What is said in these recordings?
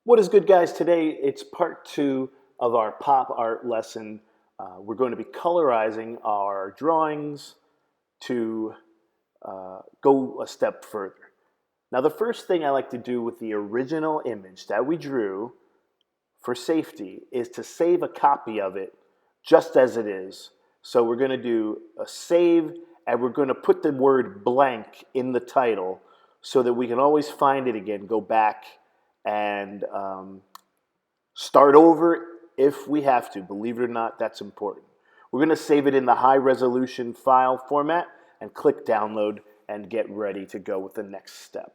What is good, guys? Today it's part two of our pop art lesson. We're going to be colorizing our drawings to go a step further. Now, the first thing I like to do with the original image that we drew for safety is to save a copy of it just as it is. So we're going to do a save, and we're going to put the word blank in the title so that we can always find it again, go back and start over if we have to. Believe it or not, that's important. We're going to save it in the high resolution file format and click download and get ready to go with the next step.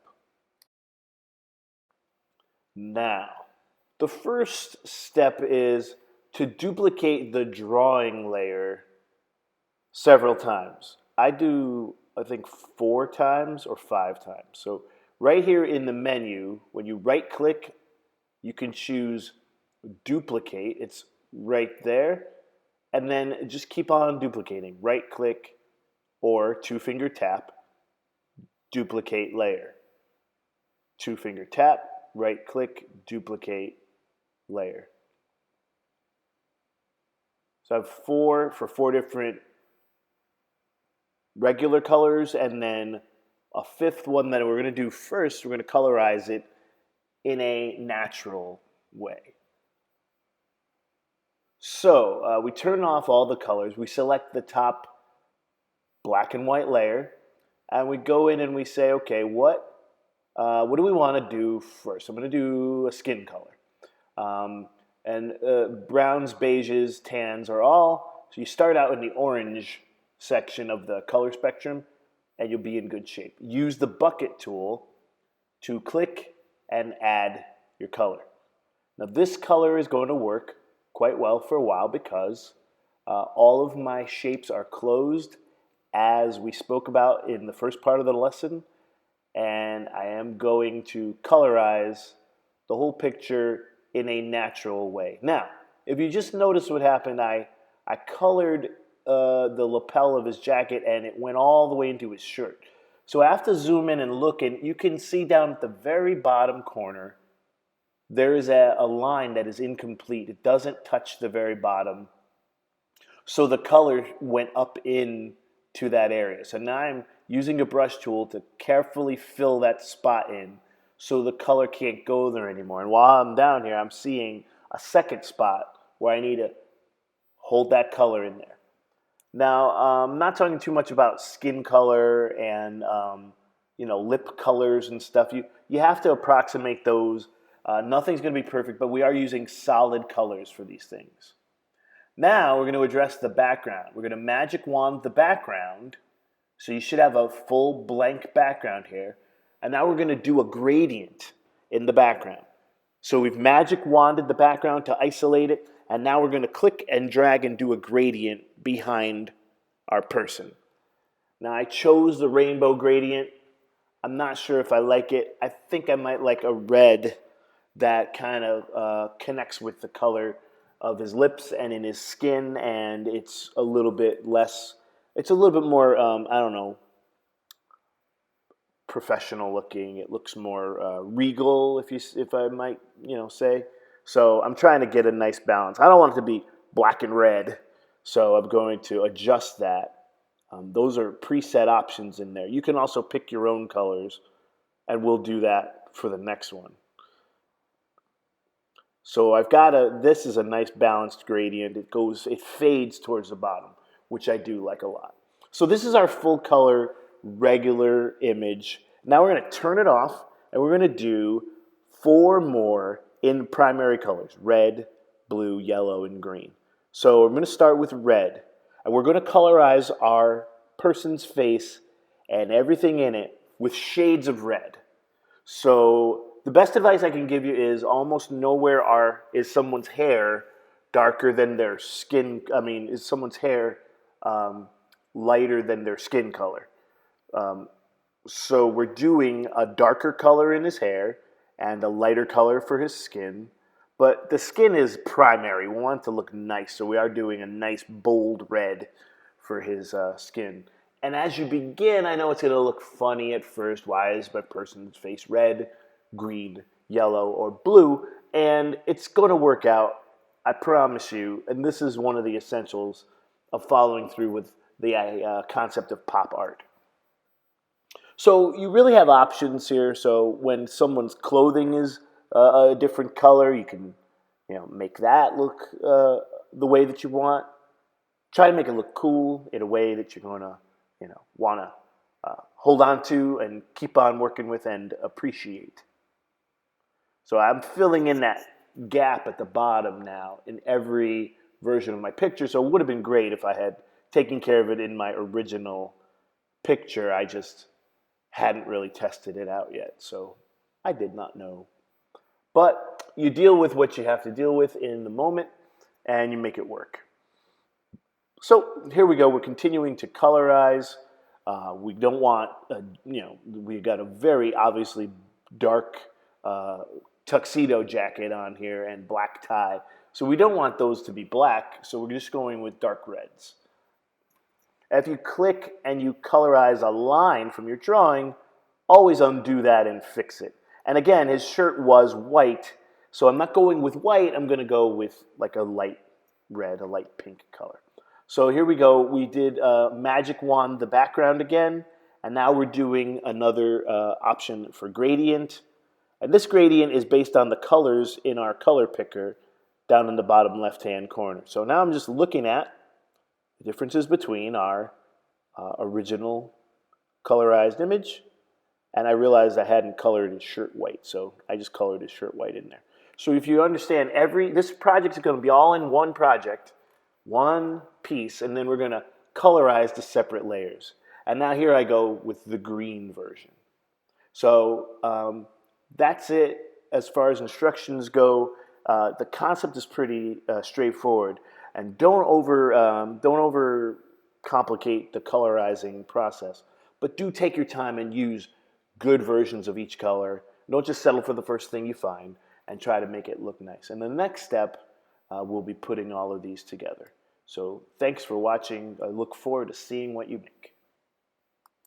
Now, the first step is to duplicate the drawing layer several times. I do, I think, 4 times or 5 times. So right here in the menu, when you right click, you can choose duplicate. It's right there. And then just keep on duplicating. Right click or 2-finger tap, duplicate layer. 2-finger tap, right click, duplicate layer. So I have 4 for 4 different regular colors, and then a 5th one that we're going to do first. We're going to colorize it in a natural way. So we turn off all the colors. We select the top black and white layer, and we go in and we say, okay, what do we want to do first? I'm going to do a skin color. Browns, beiges, tans are all. So you start out in the orange section of the color spectrum, and you'll be in good shape. Use the bucket tool to click and add your color. Now this color is going to work quite well for a while because all of my shapes are closed as we spoke about in the first part of the lesson, and I am going to colorize the whole picture in a natural way. Now, if you just notice what happened, I colored the lapel of his jacket, and it went all the way into his shirt. So I have to zoom in and look, and you can see down at the very bottom corner, there is a line that is incomplete. It doesn't touch the very bottom. So the color went up into that area. So now I'm using a brush tool to carefully fill that spot in so the color can't go there anymore. And while I'm down here, I'm seeing a second spot where I need to hold that color in there. Now, I'm not talking too much about skin color and lip colors and stuff. You have to approximate those. Nothing's going to be perfect, but we are using solid colors for these things. Now we're going to address the background. We're going to magic wand the background. So you should have a full blank background here. And now we're going to do a gradient in the background. So we've magic wanded the background to isolate it. And now we're going to click and drag and do a gradient behind our person. Now I chose the rainbow gradient. I'm not sure if I like it. I think I might like a red that kind of connects with the color of his lips and in his skin, and it's a little bit less, it's a little bit more, I don't know, professional looking. It looks more regal, if I might, say. So I'm trying to get a nice balance. I don't want it to be black and red, so I'm going to adjust that. Those are preset options in there. You can also pick your own colors, and we'll do that for the next one. So I've got this is a nice balanced gradient. It fades towards the bottom, which I do like a lot. So this is our full color regular image. Now we're going to turn it off, and we're going to do 4 more in primary colors: red, blue, yellow, and green. So we're going to start with red, and we're going to colorize our person's face and everything in it with shades of red. So the best advice I can give you is almost nowhere is someone's hair darker than their skin. Is someone's hair lighter than their skin color? So we're doing a darker color in his hair and a lighter color for his skin. But the skin is primary. We want it to look nice, so we are doing a nice bold red for his skin. And as you begin, I know it's going to look funny at first. Why is my person's face red, green, yellow, or blue? And it's going to work out, I promise you. And this is one of the essentials of following through with the concept of pop art. So you really have options here. So when someone's clothing is a different color, you can, make that look the way that you want. Try to make it look cool in a way that you're going to, want to hold on to and keep on working with and appreciate. So I'm filling in that gap at the bottom now in every version of my picture. So it would have been great if I had taken care of it in my original picture. I just hadn't really tested it out yet, so I did not know. But you deal with what you have to deal with in the moment, and you make it work. So here we go. We're continuing to colorize. We don't want, we've got a very obviously dark tuxedo jacket on here and black tie. So we don't want those to be black, so we're just going with dark reds. If you click and you colorize a line from your drawing, always undo that and fix it. And again, his shirt was white, so I'm not going with white. I'm going to go with like a light red, a light pink color. So here we go. We did Magic Wand the background again, and now we're doing another option for gradient. And this gradient is based on the colors in our color picker down in the bottom left-hand corner. So now I'm just looking at the differences between our original colorized image, and I realized I hadn't colored his shirt white, so I just colored his shirt white in there. So if you understand, this project is going to be all in one project, one piece, and then we're going to colorize the separate layers. And now here I go with the green version. So that's it as far as instructions go. The concept is pretty straightforward. And don't over complicate the colorizing process, but do take your time and use good versions of each color. Don't just settle for the first thing you find and try to make it look nice. And the next step, we'll be putting all of these together. So thanks for watching. I look forward to seeing what you make.